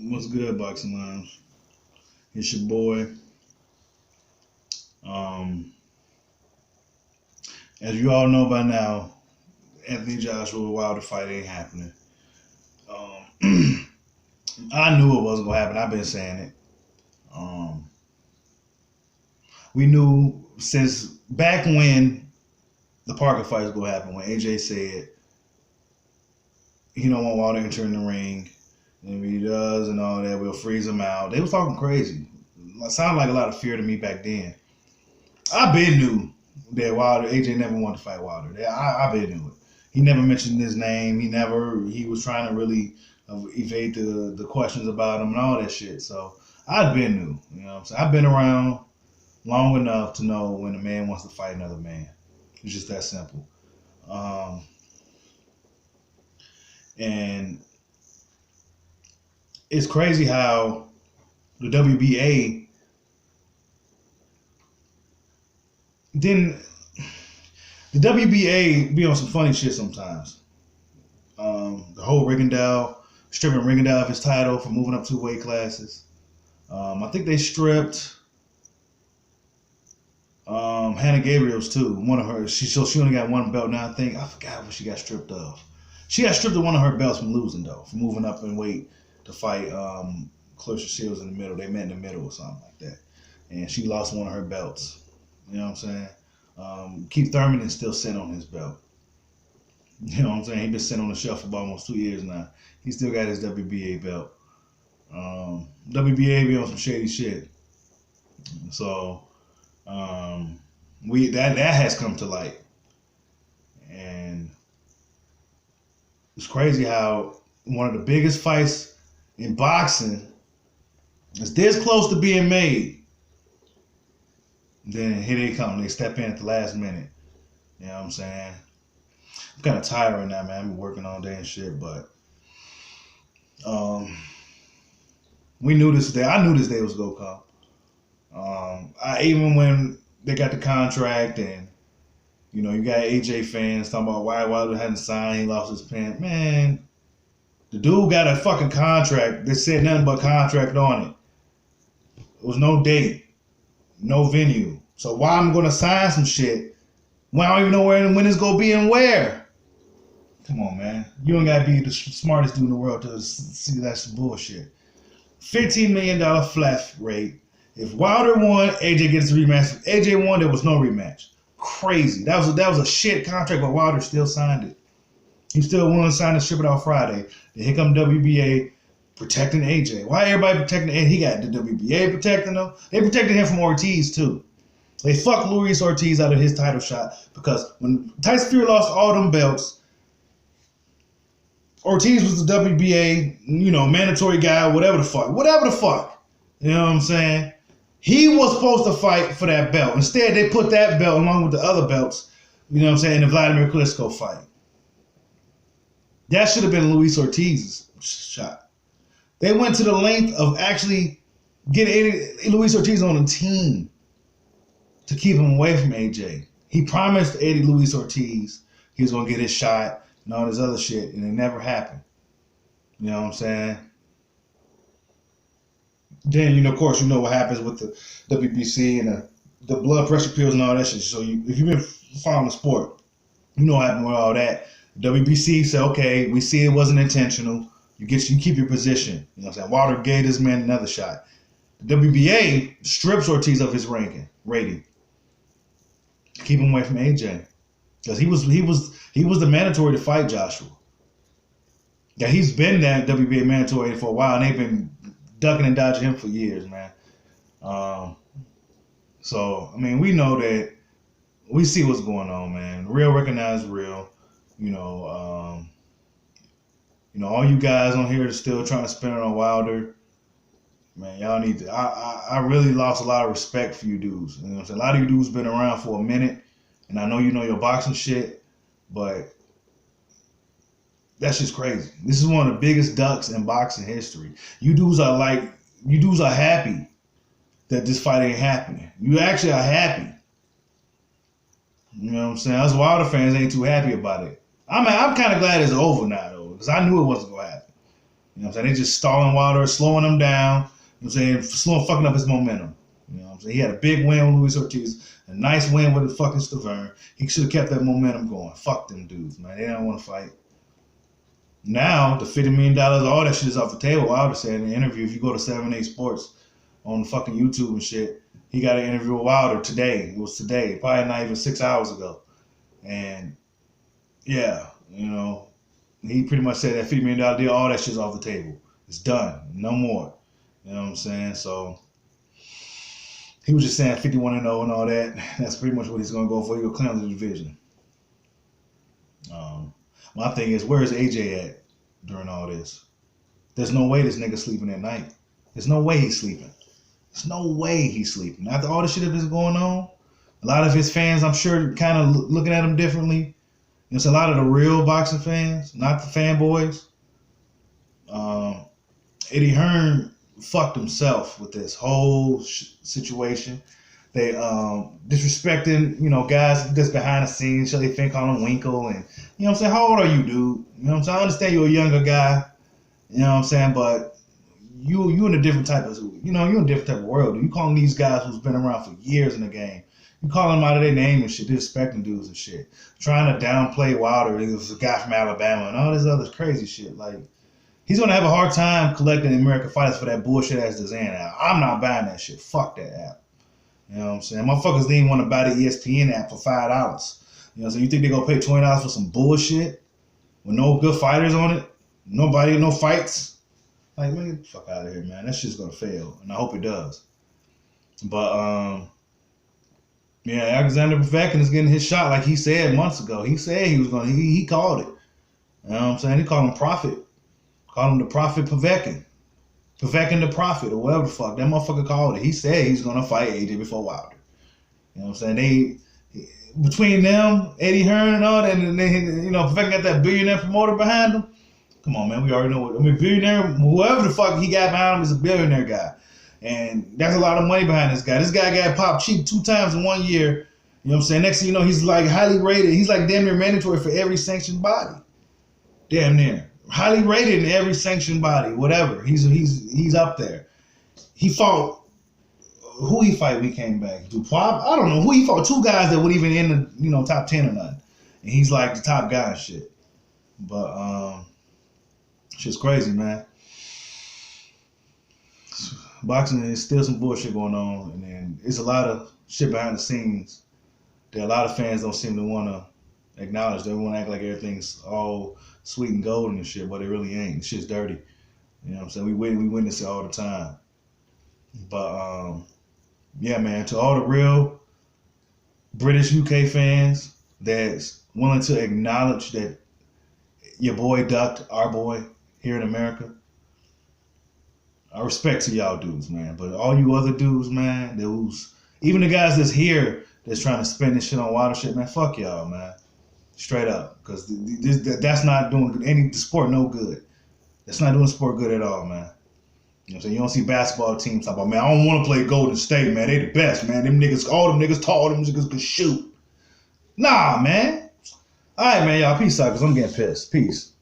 What's good, Boxing Lounge? It's your boy. Um, as you all know by now, Anthony Joshua Wilder fight ain't happening. I knew it wasn't gonna happen. I've been saying it. Um, we knew since back when the Parker fight was gonna happen, when AJ said he don't want Wilder entering the ring, and if he does and all that, we'll freeze him out. They was talking crazy. It sounded like a lot of fear to me back then. I been knew that Wilder, AJ never wanted to fight Wilder. I been knew it. He never mentioned his name. He was trying to really evade the questions about him and all that shit. So I'd been knew. You know what I'm saying? I've been around long enough to know when a man wants to fight another man. It's just that simple. And it's crazy how the WBA the WBA be on some funny shit sometimes. The whole stripping Rigondeaux of his title for moving up 2 weight classes. I think they stripped Hannah Gabriel's too. One of her, she only got one belt now. I forgot what she got stripped of. She got stripped of one of her belts from losing though, from moving up in weight to fight Clarissa Shields in the middle. They met in the middle or something like that, and she lost one of her belts. You know what I'm saying? Keith Thurman is still sitting on his belt. You know what I'm saying? He's been sitting on the shelf for about almost 2 years now. He still got his WBA belt. WBA be on some shady shit. So that has come to light. And it's crazy how one of the biggest fights in boxing is this close to being made. Then here they come. They step in at the last minute. You know what I'm saying? I'm kind of tired right now, man. I've been working all day and shit, but we knew this day. I knew this day was gonna come. Even when they got the contract, and you know, you got AJ fans talking about why Wilder hadn't signed, he lost his pen. Man, the dude got a fucking contract that said nothing but contract on it. There was no date, no venue. So why I'm gonna sign some shit when I don't even know when it's gonna be and where? Come on, man. You ain't gotta be the smartest dude in the world to see that's bullshit. $15 million flat rate. If Wilder won, AJ gets a rematch. If AJ won, there was no rematch. Crazy. That was a shit contract, but Wilder still signed it. He still wanted to sign the ship it out Friday. Then here come WBA protecting AJ. Why everybody protecting him? He got the WBA protecting him. They protected him from Ortiz too. They fucked Luis Ortiz out of his title shot because when Tyson Fury lost all them belts, Ortiz was the WBA, mandatory guy, whatever the fuck. You know what I'm saying? He was supposed to fight for that belt. Instead, they put that belt along with the other belts, you know what I'm saying, in the Vladimir Klitschko fight. That should have been Luis Ortiz's shot. They went to the length of actually getting Luis Ortiz on the team to keep him away from AJ. He promised Eddie Luis Ortiz he was going to get his shot and all this other shit, and it never happened. You know what I'm saying? Then, of course, you know what happens with the WBC and the blood pressure pills and all that shit. So if you've been following the sport, you know what happened with all that. WBC said, okay, we see it wasn't intentional. You keep your position. You know what I'm saying? Wilder gave this man another shot. The WBA strips Ortiz of his rating. Keep him away from AJ. Because he was the mandatory to fight Joshua. Yeah, he's been that WBA mandatory for a while, and they've been ducking and dodging him for years, man. So I mean, we know that we see what's going on, man. Real recognize real. All you guys on here are still trying to spin it on Wilder. Man, y'all need to. I really lost a lot of respect for you dudes. You know what I'm saying? A lot of you dudes been around for a minute, and I know you know your boxing shit, but that's just crazy. This is one of the biggest ducks in boxing history. You dudes are happy that this fight ain't happening. You actually are happy. You know what I'm saying? Us Wilder fans ain't too happy about it. I'm kind of glad it's over now, though, because I knew it wasn't going to happen. You know what I'm saying? They just stalling Wilder, slowing him down. You know what I'm saying? Fucking up his momentum. You know what I'm saying? He had a big win with Luis Ortiz, a nice win with the fucking Stavern. He should have kept that momentum going. Fuck them dudes, man. They don't want to fight. Now, the $50 million, all that shit is off the table. Wilder said in the interview, if you go to 7-8 Sports on fucking YouTube and shit, he got an interview with Wilder today. It was today, probably not even 6 hours ago. And, yeah, you know, he pretty much said that $50 million deal, all that shit's off the table. It's done. No more. You know what I'm saying? So, he was just saying 51-0 and all that. That's pretty much what he's going to go for. He'll clean up the division. My thing is, where is AJ at during all this? There's no way this nigga sleeping at night. There's no way he's sleeping. There's no way he's sleeping. After all the shit that is going on, a lot of his fans, I'm sure, kind of looking at him differently. It's a lot of the real boxing fans, not the fanboys. Eddie Hearn fucked himself with this whole situation. They disrespecting, you know, guys that's behind the scenes. They think on him Winkle, and you know what I'm saying. How old are you, dude? You know what I'm saying. I understand you're a younger guy. You know what I'm saying, but you in a different type of, you know, you're in a different type of world. Dude. You calling these guys who's been around for years in the game. You calling them out of their name and shit, disrespecting dudes and shit, trying to downplay Wilder. He was a guy from Alabama and all this other crazy shit. Like, he's gonna have a hard time collecting American fighters for that bullshit ass design app. I'm not buying that shit. Fuck that app. You know what I'm saying? Motherfuckers didn't want to buy the ESPN app for $5. You know what I'm saying? You think they gonna pay $20 for some bullshit with no good fighters on it? Nobody, no fights? Like, man, get the fuck out of here, man. That shit's gonna fail, and I hope it does. But yeah, Alexander Povetkin is getting his shot like he said months ago. He said he was gonna. He called it. You know what I'm saying? He called him Prophet. Called him the Prophet Povetkin. Povetkin The Prophet or whatever the fuck. That motherfucker called it. He said he's going to fight AJ before Wilder. You know what I'm saying? Between them, Eddie Hearn and all that, and they, you know, Povetkin got that billionaire promoter behind him. Come on, man. We already know what, billionaire, whoever the fuck he got behind him is a billionaire guy. And that's a lot of money behind this guy. This guy got popped cheap 2 times in 1 year. You know what I'm saying? Next thing you know, he's like highly rated. He's like damn near mandatory for every sanctioned body. Damn near. Highly rated in every sanctioned body, whatever. He's up there. He fought, who he fight when he came back? Dupois? I don't know. Who he fought? 2 guys that would even in the, you know, top 10 or nothing. And he's like the top guy and shit. But shit's crazy, man. Boxing is still some bullshit going on, and then it's a lot of shit behind the scenes that a lot of fans don't seem to want to acknowledge. They want to act like everything's all sweet and golden and shit, but it really ain't. The shit's dirty. You know what I'm saying? We witness it all the time. But yeah, man, to all the real British UK fans that's willing to acknowledge that your boy ducked our boy here in America, I respect to y'all dudes, man. But all you other dudes, man, even the guys that's here that's trying to spend this shit on Wilder shit, man, fuck y'all, man. Straight up. Because that's not doing the sport no good. That's not doing the sport good at all, man. You know what I'm saying? You don't see basketball teams talk about, man, I don't want to play Golden State, man. They the best, man. Them niggas, all them niggas tall, them niggas can shoot. Nah, man. All right, man, y'all. Peace out, because I'm getting pissed. Peace.